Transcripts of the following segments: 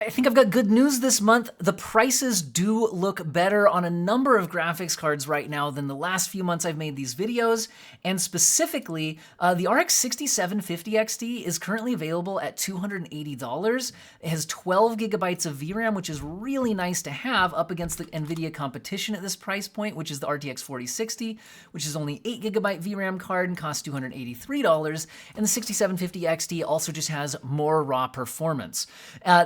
I think I've got good news this month. The prices do look better on a number of graphics cards right now than the last few months I've made these videos. And specifically, the RX 6750 XT is currently available at $280. It has 12 gigabytes of VRAM, which is really nice to have up against the Nvidia competition at this price point, which is the RTX 4060, which is only 8 gigabyte VRAM card and costs $283. And the 6750 XT also just has more raw performance.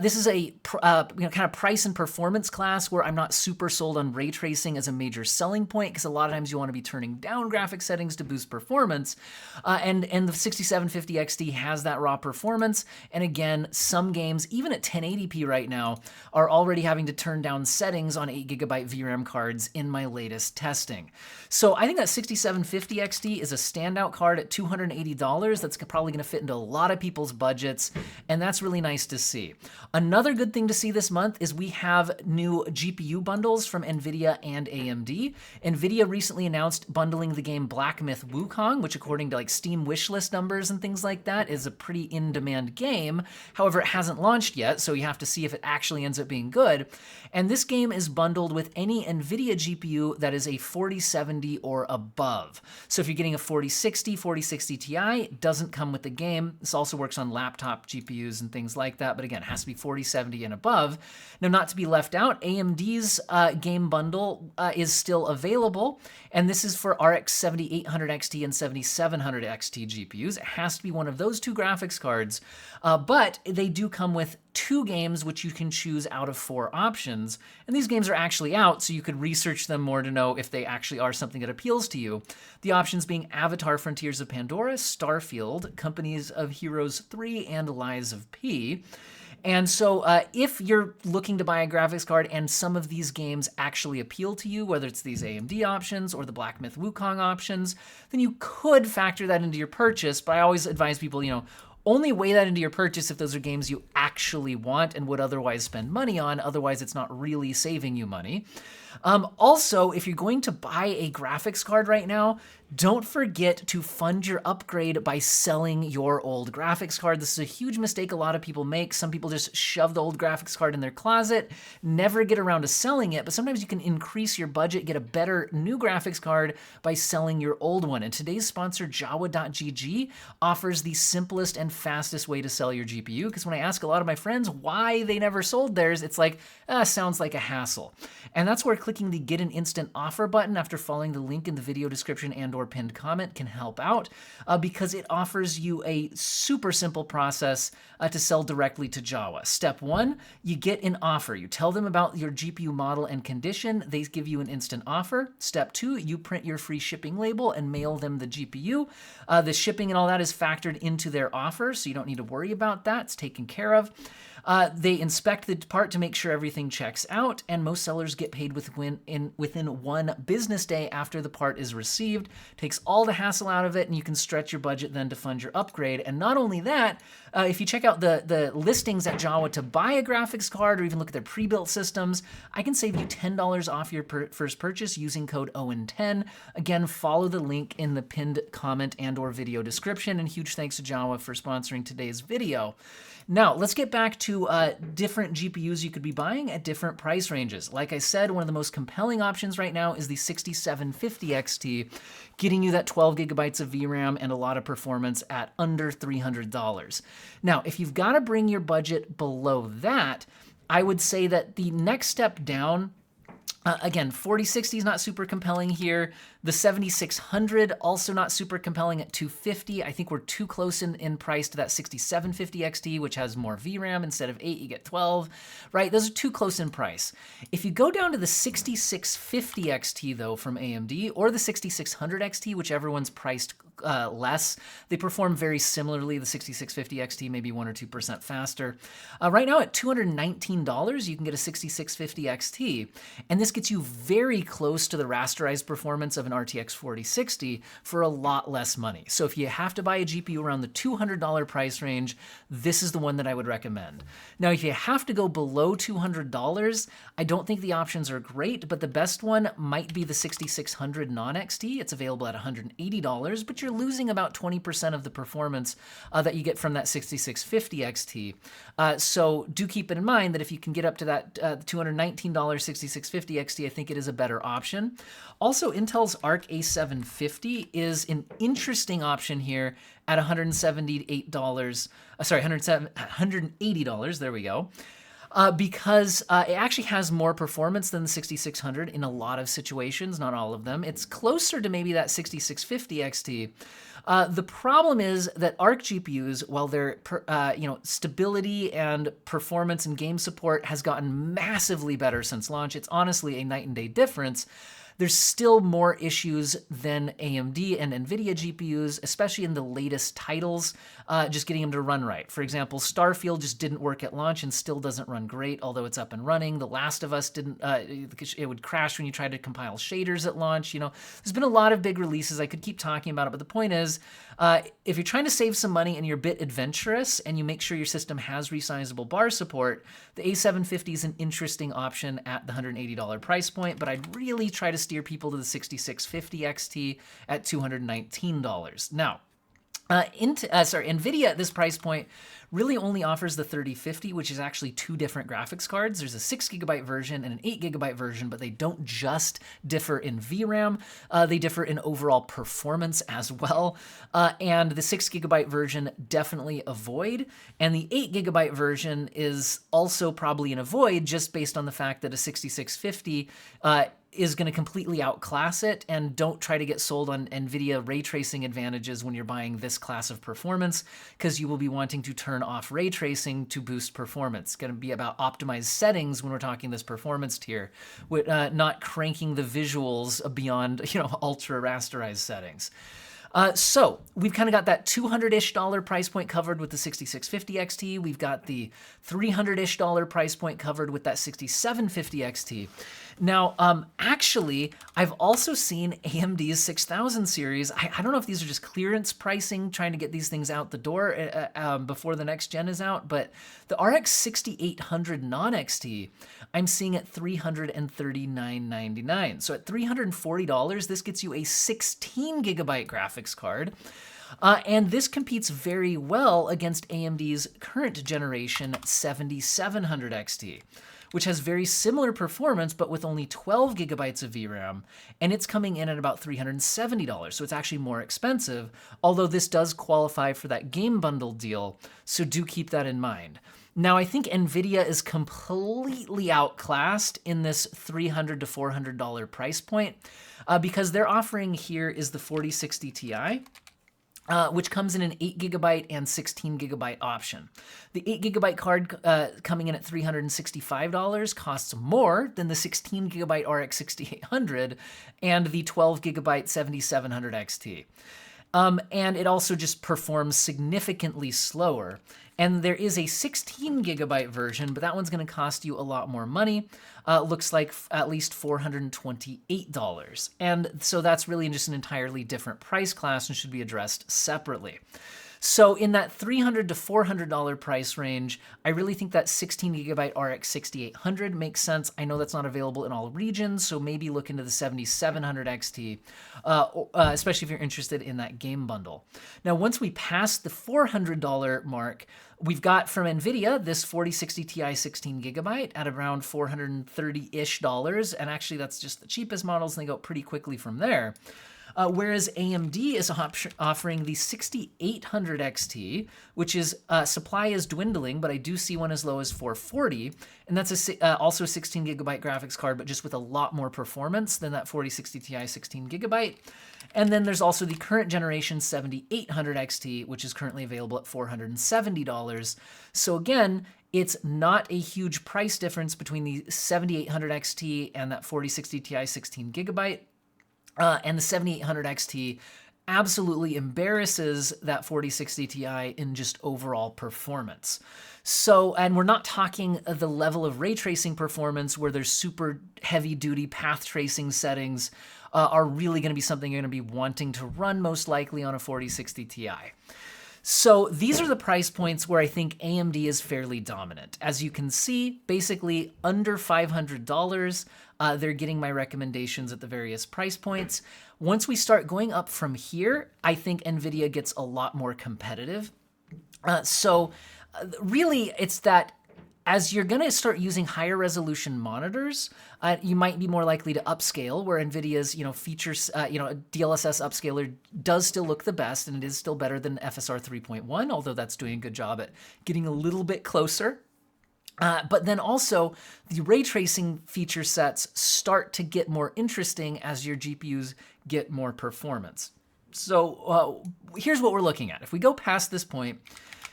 This is a kind of price and performance class where I'm not super sold on ray tracing as a major selling point, because a lot of times you want to be turning down graphic settings to boost performance. And the 6750 XT has that raw performance. And again, some games, even at 1080p right now, are already having to turn down settings on 8 gigabyte VRAM cards in my latest testing. So I think that 6750 XT is a standout card at $280. That's probably going to fit into a lot of people's budgets, and that's really nice to see. Another good thing to see this month is we have new GPU bundles from Nvidia and AMD. Nvidia recently announced bundling the game Black Myth Wukong, which according to like Steam wishlist numbers and things like that is a pretty in-demand game. However, it hasn't launched yet, so you have to see if it actually ends up being good. And this game is bundled with any Nvidia GPU that is a 4070 or above. So if you're getting a 4060, 4060 Ti, it doesn't come with the game. This also works on laptop GPUs and things like that, but again, it has to be 4070 and above. Now, not to be left out, AMD's game bundle is still available, and this is for RX 7800 XT and 7700 XT GPUs. It has to be one of those two graphics cards, but they do come with 2 games which you can choose out of 4 options, and these games are actually out, so you could research them more to know if they actually are something that appeals to you. The options being Avatar: Frontiers of Pandora, Starfield, Companies of Heroes 3, and Lies of P. And so if you're looking to buy a graphics card and some of these games actually appeal to you, whether it's these AMD options or the Black Myth Wukong options, then you could factor that into your purchase. But I always advise people, only weigh that into your purchase if those are games you actually want and would otherwise spend money on. Otherwise, it's not really saving you money. Also, if you're going to buy a graphics card right now, don't forget to fund your upgrade by selling your old graphics card. This is a huge mistake a lot of people make. Some people just shove the old graphics card in their closet, never get around to selling it, but sometimes you can increase your budget, get a better new graphics card by selling your old one. And today's sponsor, Jawa.gg, offers the simplest and fastest way to sell your GPU, because when I ask a lot of my friends why they never sold theirs, it's like, sounds like a hassle. And that's where clicking the Get an Instant Offer button after following the link in the video description and/or pinned comment can help out, because it offers you a super simple process to sell directly to Jawa. Step 1, you get an offer. You tell them about your GPU model and condition. They give you an instant offer. Step 2, you print your free shipping label and mail them the GPU. The shipping and all that is factored into their offer, so you don't need to worry about that. It's taken care of. They inspect the part to make sure everything checks out, and most sellers get paid within 1 business day after the part is received. Takes all the hassle out of it, and you can stretch your budget then to fund your upgrade. And not only that, if you check out the listings at Jawa to buy a graphics card or even look at their pre-built systems, I can save you $10 off your first purchase using code OWEN10. Again, follow the link in the pinned comment and/or video description, and huge thanks to Jawa for sponsoring today's video. Now, let's get back to different GPUs you could be buying at different price ranges. Like I said, one of the most compelling options right now is the 6750 XT, getting you that 12 gigabytes of VRAM and a lot of performance at under $300. Now, if you've got to bring your budget below that, I would say that the next step down, again, 4060 is not super compelling here. The 7600 also not super compelling at $250. I think we're too close in price to that 6750 XT, which has more VRAM. Instead of 8, you get 12, right? Those are too close in price. If you go down to the 6650 XT, though, from AMD, or the 6600 XT, whichever one's priced less, they perform very similarly. The 6650 XT maybe 1 or 2% faster. Right now at $219, you can get a 6650 XT, and this gets you very close to the rasterized performance of an RTX 4060 for a lot less money. So if you have to buy a GPU around the $200 price range, this is the one that I would recommend. Now, if you have to go below $200, I don't think the options are great, but the best one might be the 6600 non-XT. It's available at $180, but you're losing about 20% of the performance that you get from that 6650 XT. So do keep it in mind that if you can get up to that $219 6650 XT, I think it is a better option. Also, Intel's Arc A750 is an interesting option here at $178, $180, there we go. Because it actually has more performance than the 6600 in a lot of situations, not all of them. It's closer to maybe that 6650 XT. The problem is that Arc GPUs, while their stability and performance and game support has gotten massively better since launch, it's honestly a night and day difference. There's still more issues than AMD and Nvidia GPUs, especially in the latest titles, just getting them to run right. For example, Starfield just didn't work at launch and still doesn't run great, although it's up and running. The Last of Us didn't, it would crash when you tried to compile shaders at launch. You know, there's been a lot of big releases. I could keep talking about it, but the point is, if you're trying to save some money and you're a bit adventurous and you make sure your system has resizable bar support, the A750 is an interesting option at the $180 price point, but I'd really try to steer people to the 6650 XT at $219. Now, Nvidia at this price point really only offers the 3050, which is actually two different graphics cards. There's a 6GB version and an 8GB version, but they don't just differ in VRAM, they differ in overall performance as well. And the 6GB version definitely avoid, and the 8GB version is also probably an avoid just based on the fact that a 6650 is going to completely outclass it, and don't try to get sold on NVIDIA ray tracing advantages when you're buying this class of performance, because you will be wanting to turn off ray tracing to boost performance. It's going to be about optimized settings when we're talking this performance tier, with, not cranking the visuals beyond, ultra rasterized settings. So we've kind of got that $200-ish price point covered with the 6650 XT. We've got the $300-ish price point covered with that 6750 XT. Now, actually, I've also seen AMD's 6000 series. I don't know if these are just clearance pricing, trying to get these things out the door before the next gen is out, but the RX 6800 non-XT, I'm seeing at $339.99. So at $340, this gets you a 16GB graphics card. And this competes very well against AMD's current generation 7700 XT, which has very similar performance, but with only 12GB of VRAM, and it's coming in at about $370, so it's actually more expensive, although this does qualify for that game bundle deal, so do keep that in mind. Now, I think Nvidia is completely outclassed in this $300 to $400 price point, because their offering here is the 4060 Ti, which comes in an 8GB and 16GB option. The 8GB card coming in at $365 costs more than the 16GB RX 6800 and the 12GB 7700 XT. And it also just performs significantly slower. And there is a 16GB version, but that one's going to cost you a lot more money. Looks like at least $428. And so that's really just an entirely different price class and should be addressed separately. So in that $300 to $400 price range, I really think that 16GB RX 6800 makes sense. I know that's not available in all regions, so maybe look into the 7700 XT, especially if you're interested in that game bundle. Now, once we pass the $400 mark, we've got from Nvidia this 4060 Ti 16GB at around $430-ish, and actually that's just the cheapest models, and they go pretty quickly from there. Whereas AMD is offering the 6800 XT, which is supply is dwindling, but I do see one as low as $440, and that's also a 16GB graphics card, but just with a lot more performance than that 4060 Ti 16GB. And then there's also the current generation 7800 XT, which is currently available at $470. So again, it's not a huge price difference between the 7800 XT and that 4060 Ti 16GB. And the 7800 XT absolutely embarrasses that 4060 Ti in just overall performance. So, and we're not talking the level of ray tracing performance where there's super heavy duty path tracing settings are really going to be something you're going to be wanting to run most likely on a 4060 Ti. So these are the price points where I think AMD is fairly dominant. As you can see, basically under $500, they're getting my recommendations at the various price points. Once we start going up from here, I think Nvidia gets a lot more competitive. Really, it's that as you're going to start using higher resolution monitors, you might be more likely to upscale, where Nvidia's features, DLSS upscaler does still look the best, and it is still better than FSR 3.1, although that's doing a good job at getting a little bit closer. But then also, the ray tracing feature sets start to get more interesting as your GPUs get more performance. So here's what we're looking at. If we go past this point,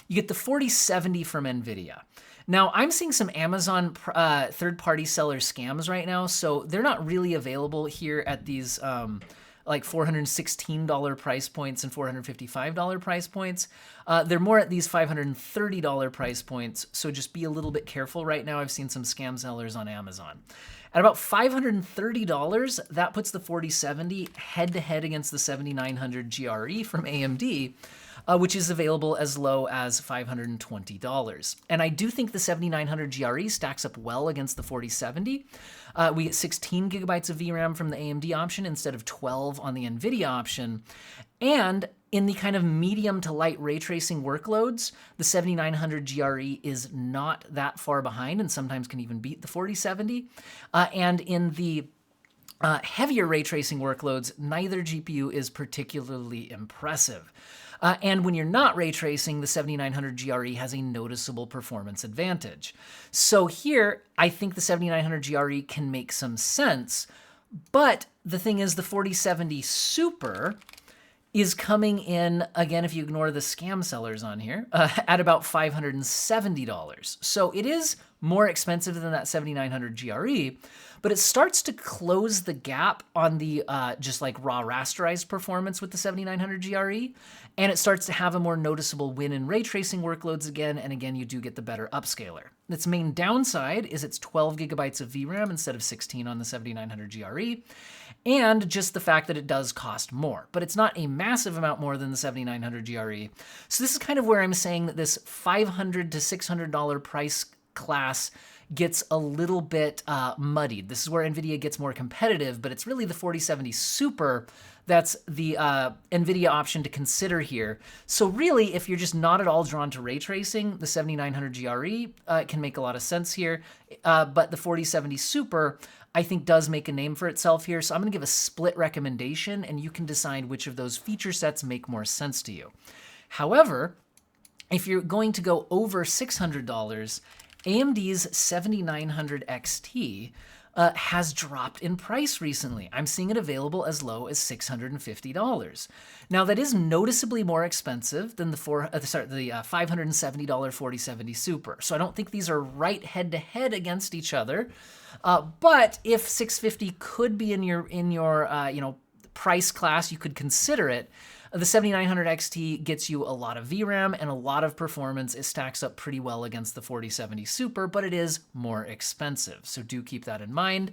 you get the 4070 from Nvidia. Now, I'm seeing some Amazon third-party seller scams right now, so they're not really available here at these like $416 price points and $455 price points. They're more at these $530 price points, so just be a little bit careful right now. I've seen some scam sellers on Amazon. At about $530, that puts the 4070 head-to-head against the 7900 GRE from AMD, which is available as low as $520. And I do think the 7900 GRE stacks up well against the 4070. We get 16 gigabytes of VRAM from the AMD option instead of 12 on the Nvidia option. And in the kind of medium to light ray tracing workloads, the 7900 GRE is not that far behind and sometimes can even beat the 4070. And in the heavier ray tracing workloads, neither GPU is particularly impressive. And when you're not ray tracing, the 7900 GRE has a noticeable performance advantage. So here, I think the 7900 GRE can make some sense, but the thing is the 4070 Super is coming in, again, if you ignore the scam sellers on here, at about $570. So it is more expensive than that 7900 GRE, but it starts to close the gap on the just like raw rasterized performance with the 7900 GRE, and it starts to have a more noticeable win in ray tracing workloads again, and again, you do get the better upscaler. Its main downside is it's 12 gigabytes of VRAM instead of 16 on the 7900 GRE, and just the fact that it does cost more, but it's not a massive amount more than the 7900 GRE. So this is kind of where I'm saying that this $500 to $600 price class gets a little bit muddied. This is where Nvidia gets more competitive, but it's really the 4070 Super that's the Nvidia option to consider here. So really, if you're just not at all drawn to ray tracing, the 7900 GRE can make a lot of sense here, but the 4070 Super, I think, does make a name for itself here. So I'm gonna give a split recommendation, and you can decide which of those feature sets make more sense to you. However, if you're going to go over $600, AMD's 7900 XT has dropped in price recently. I'm seeing it available as low as $650. Now, that is noticeably more expensive than the $570 4070 Super. So I don't think these are right head-to-head against each other. But if $650 could be in your price class, you could consider it. The 7900 XT gets you a lot of VRAM and a lot of performance. It stacks up pretty well against the 4070 Super, but it is more expensive. So do keep that in mind.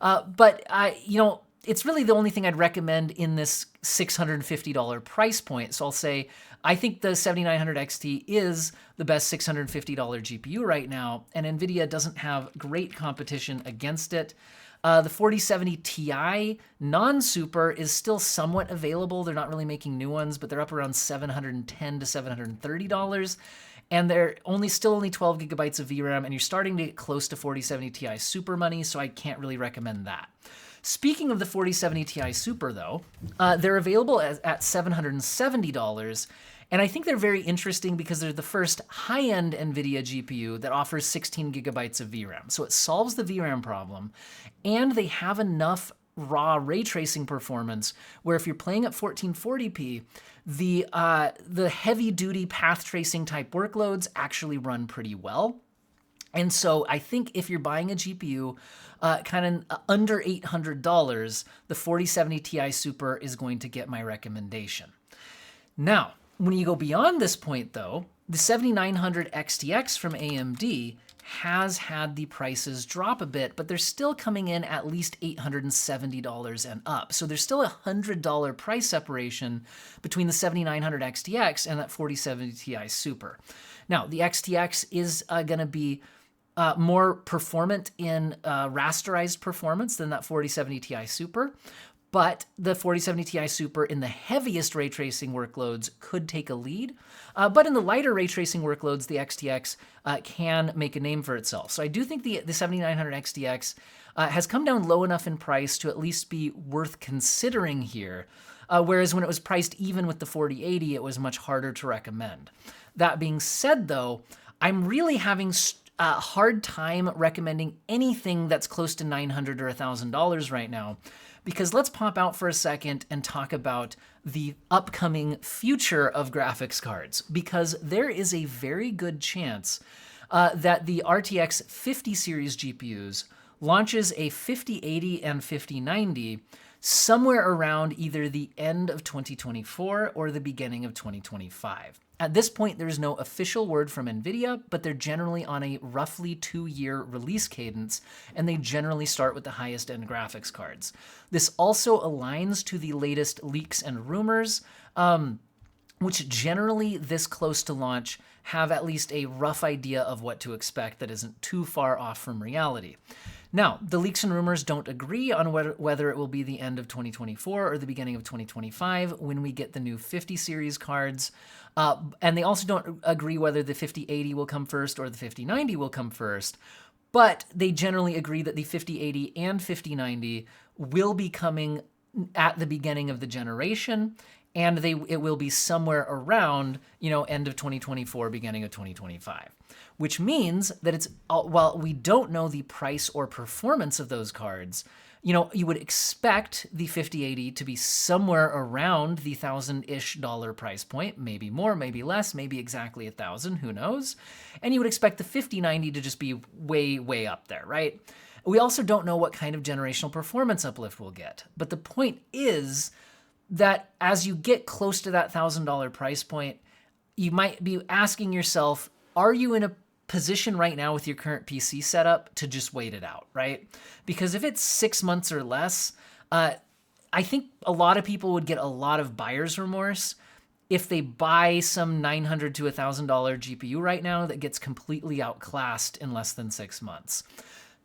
It's really the only thing I'd recommend in this $650 price point. So I'll say, I think the 7900 XT is the best $650 GPU right now, and Nvidia doesn't have great competition against it. The 4070 Ti non-Super is still somewhat available. They're not really making new ones, but they're up around $710 to $730. And they're still only 12 gigabytes of VRAM, and you're starting to get close to 4070 Ti Super money, so I can't really recommend that. Speaking of the 4070 Ti Super, though, they're available at $770, and I think they're very interesting because they're the first high-end Nvidia GPU that offers 16 gigabytes of VRAM. So it solves the VRAM problem, and they have enough raw ray tracing performance where if you're playing at 1440p, the heavy-duty path tracing type workloads actually run pretty well. And so I think if you're buying a GPU kind of under $800, the 4070 Ti Super is going to get my recommendation. Now, when you go beyond this point, though, the 7900 XTX from AMD has had the prices drop a bit, but they're still coming in at least $870 and up. So there's still a $100 price separation between the 7900 XTX and that 4070 Ti Super. Now, the XTX is going to be more performant in rasterized performance than that 4070 Ti Super, but the 4070 Ti Super in the heaviest ray tracing workloads could take a lead. But in the lighter ray tracing workloads, the XTX can make a name for itself. So I do think the 7900 XTX has come down low enough in price to at least be worth considering here. Whereas when it was priced even with the 4080, it was much harder to recommend. That being said, though, I'm really having a hard time recommending anything that's close to $900 or $1,000 right now, because let's pop out for a second and talk about the upcoming future of graphics cards, because there is a very good chance that the RTX 50 series GPUs launches a 5080 and 5090 somewhere around either the end of 2024 or the beginning of 2025. At this point, there's no official word from Nvidia, but they're generally on a roughly 2-year release cadence, and they generally start with the highest end graphics cards. This also aligns to the latest leaks and rumors, which generally this close to launch have at least a rough idea of what to expect that isn't too far off from reality. Now, the leaks and rumors don't agree on whether it will be the end of 2024 or the beginning of 2025 when we get the new 50 series cards. And they also don't agree whether the 5080 will come first or the 5090 will come first. But they generally agree that the 5080 and 5090 will be coming at the beginning of the generation, and it will be somewhere around, end of 2024, beginning of 2025. Which means that while we don't know the price or performance of those cards, you would expect the 5080 to be somewhere around the $1,000-ish price point, maybe more, maybe less, maybe exactly $1,000, who knows? And you would expect the 5090 to just be way, way up there, right? We also don't know what kind of generational performance uplift we'll get. But the point is that as you get close to that $1,000 price point, you might be asking yourself, are you in a position right now with your current PC setup to just wait it out, right? Because if it's 6 months or less, I think a lot of people would get a lot of buyer's remorse if they buy some $900 to $1,000 GPU right now that gets completely outclassed in less than 6 months.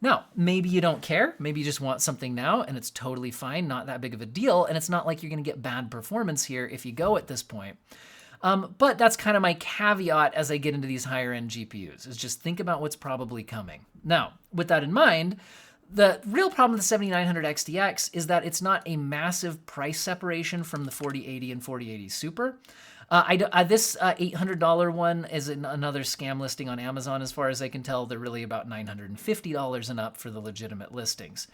Now, maybe you don't care. Maybe you just want something now, and it's totally fine, not that big of a deal, and it's not like you're going to get bad performance here if you go at this point. But that's kind of my caveat as I get into these higher end GPUs, is just think about what's probably coming. Now, with that in mind, the real problem with the 7900 XTX is that it's not a massive price separation from the 4080 and 4080 Super. This $800 one is another scam listing on Amazon. As far as I can tell, they're really about $950 and up for the legitimate listings.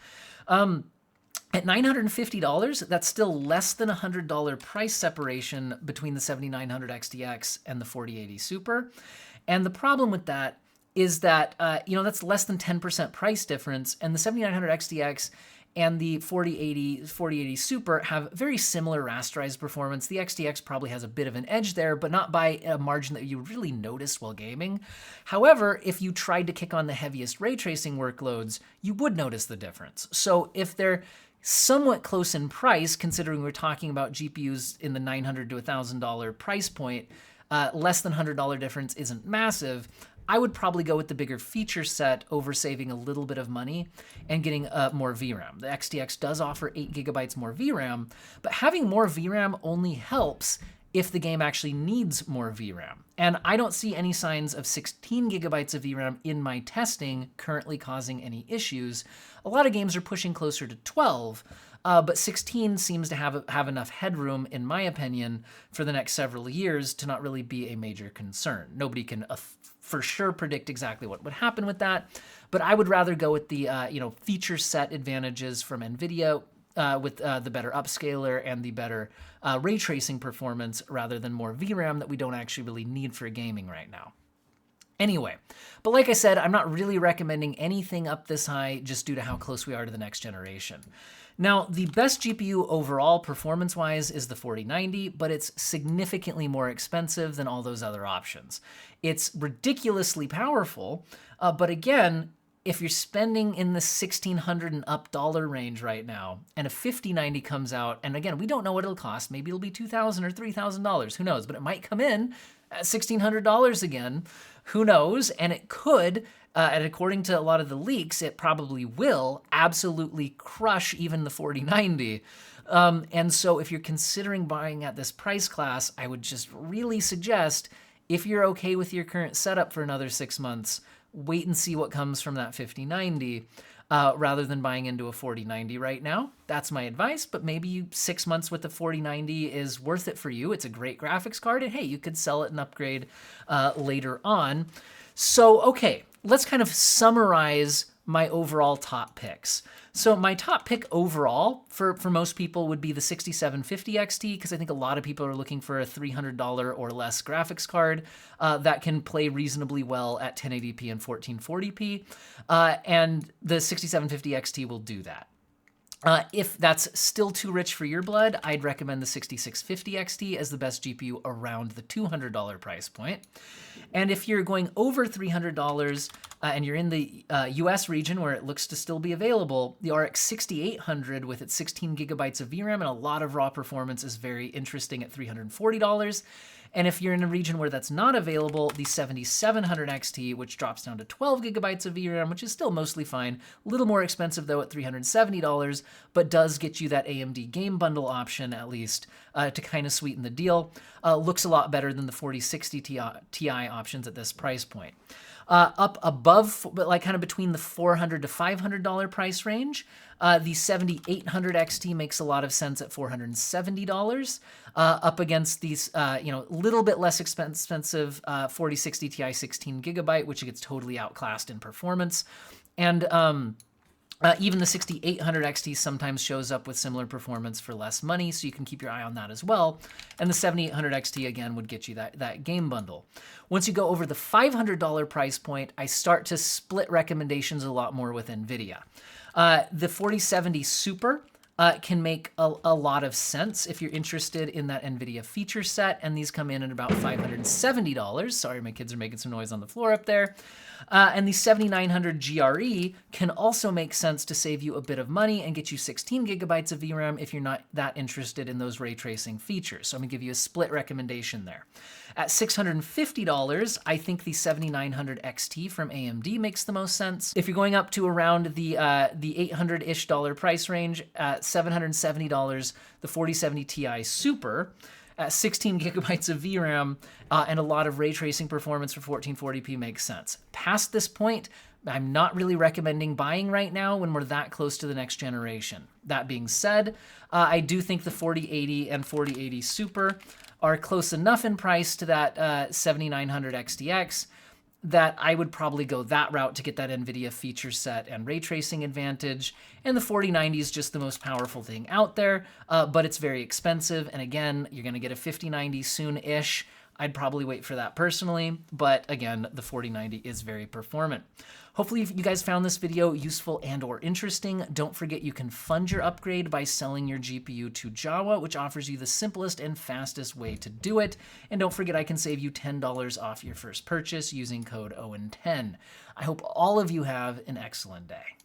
At $950, that's still less than $100 price separation between the 7900 XTX and the 4080 Super. And the problem with that is that, that's less than 10% price difference, and the 7900 XTX and the 4080 Super have very similar rasterized performance. The XTX probably has a bit of an edge there, but not by a margin that you really notice while gaming. However, if you tried to kick on the heaviest ray tracing workloads, you would notice the difference. So if they're somewhat close in price, considering we're talking about GPUs in the $900 to $1,000 price point, less than $100 difference isn't massive. I would probably go with the bigger feature set over saving a little bit of money and getting more VRAM. The XTX does offer 8 gigabytes more VRAM, but having more VRAM only helps if the game actually needs more VRAM. And I don't see any signs of 16 gigabytes of VRAM in my testing currently causing any issues. A lot of games are pushing closer to 12, but 16 seems to have enough headroom, in my opinion, for the next several years to not really be a major concern. Nobody can for sure predict exactly what would happen with that, but I would rather go with the feature set advantages from Nvidia with the better upscaler and the better ray tracing performance rather than more VRAM that we don't actually really need for gaming right now. Anyway, but like I said, I'm not really recommending anything up this high just due to how close we are to the next generation. Now, the best GPU overall performance-wise is the 4090, but it's significantly more expensive than all those other options. It's ridiculously powerful, but again, if you're spending in the $1,600 and up dollar range right now, and a 5090 comes out, and again, we don't know what it'll cost, maybe it'll be $2,000 or $3,000, who knows, but it might come in at $1,600 again, who knows, and it could, and according to a lot of the leaks, it probably will absolutely crush even the 4090. And so if you're considering buying at this price class, I would just really suggest, if you're okay with your current setup for another 6 months, wait and see what comes from that 5090 rather than buying into a 4090 right now. That's my advice, but maybe 6 months with the 4090 is worth it for you. It's a great graphics card, and hey, you could sell it and upgrade later on. So, okay, let's kind of summarize my overall top picks. So my top pick overall for most people would be the 6750 XT, because I think a lot of people are looking for a $300 or less graphics card that can play reasonably well at 1080p and 1440p, and the 6750 XT will do that. If that's still too rich for your blood, I'd recommend the 6650 XT as the best GPU around the $200 price point. And if you're going over $300 and you're in the US region where it looks to still be available, the RX 6800 with its 16 gigabytes of VRAM and a lot of raw performance is very interesting at $340. And if you're in a region where that's not available, the 7700 XT, which drops down to 12 gigabytes of VRAM, which is still mostly fine, a little more expensive though at $370, but does get you that AMD game bundle option at least to kind of sweeten the deal. Looks a lot better than the 4060 Ti options at this price point. Up above, but like kind of between the $400 to $500 price range, the 7800 XT makes a lot of sense at $470, up against these, little bit less expensive 4060 Ti 16 gigabyte, which gets totally outclassed in performance. And even the 6800 XT sometimes shows up with similar performance for less money, so you can keep your eye on that as well. And the 7800 XT, again, would get you that game bundle. Once you go over the $500 price point, I start to split recommendations a lot more with Nvidia. The 4070 Super can make a lot of sense if you're interested in that Nvidia feature set, and these come in at about $570. Sorry, my kids are making some noise on the floor up there. And the 7900 GRE can also make sense to save you a bit of money and get you 16 gigabytes of VRAM if you're not that interested in those ray tracing features. So I'm gonna give you a split recommendation there. At $650, I think the 7900 XT from AMD makes the most sense. If you're going up to around the $800-ish price range, at $770, the 4070 Ti Super, at 16 gigabytes of VRAM and a lot of ray tracing performance for 1440p makes sense. Past this point, I'm not really recommending buying right now when we're that close to the next generation. That being said, I do think the 4080 and 4080 Super are close enough in price to that 7900 XTX that I would probably go that route to get that NVIDIA feature set and ray tracing advantage. And the 4090 is just the most powerful thing out there, but it's very expensive. And again, you're gonna get a 5090 soon-ish. I'd probably wait for that personally, but again, the 4090 is very performant. Hopefully you guys found this video useful and or interesting. Don't forget you can fund your upgrade by selling your GPU to Jawa, which offers you the simplest and fastest way to do it. And don't forget I can save you $10 off your first purchase using code OWEN10. I hope all of you have an excellent day.